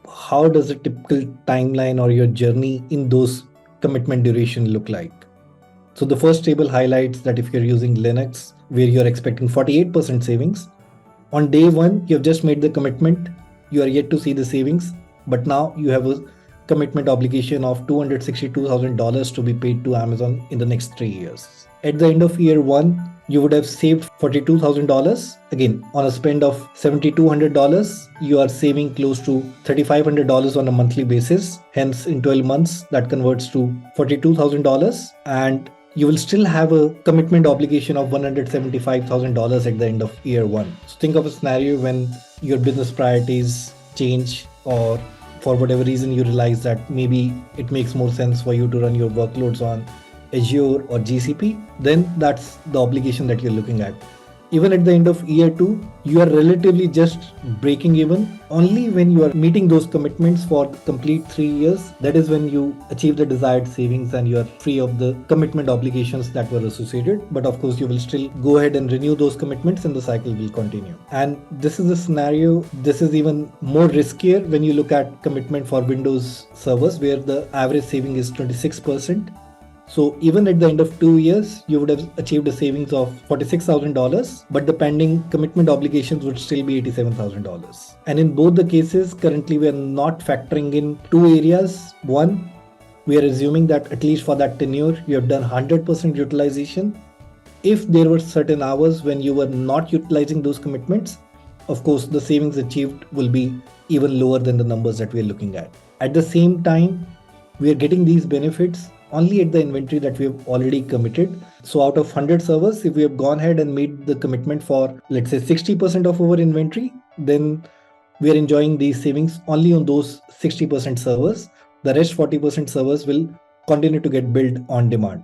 how does a typical timeline or your journey in those commitment duration look like? So the first table highlights that if you're using Linux, where you're expecting 48% savings, on day one, you've just made the commitment, you are yet to see the savings, but now you have a commitment obligation of $262,000 to be paid to Amazon in the next 3 years. At the end of year one, you would have saved $42,000. Again, on a spend of $7,200, you are saving close to $3,500 on a monthly basis. Hence, in 12 months, that converts to $42,000. And you will still have a commitment obligation of $175,000 at the end of year one. So think of a scenario when your business priorities change, or for whatever reason you realize that maybe it makes more sense for you to run your workloads on Azure or GCP, then that's the obligation that you're looking at. Even at the end of year two, you are relatively just breaking even. Only when you are meeting those commitments for complete 3 years, that is when you achieve the desired savings and you are free of the commitment obligations that were associated. But of course, you will still go ahead and renew those commitments and the cycle will continue. And this is a scenario, this is even more riskier when you look at commitment for Windows servers, where the average saving is 26%. So even at the end of 2 years, you would have achieved a savings of $46,000, but the pending commitment obligations would still be $87,000. And in both the cases, currently we are not factoring in two areas. One, we are assuming that at least for that tenure, you have done 100% utilization. If there were certain hours when you were not utilizing those commitments, of course, the savings achieved will be even lower than the numbers that we are looking at. At the same time, we are getting these benefits only at the inventory that we have already committed. So out of 100 servers, if we have gone ahead and made the commitment for, let's say, 60% of our inventory, then we are enjoying these savings only on those 60% servers. The rest 40% servers will continue to get billed on demand.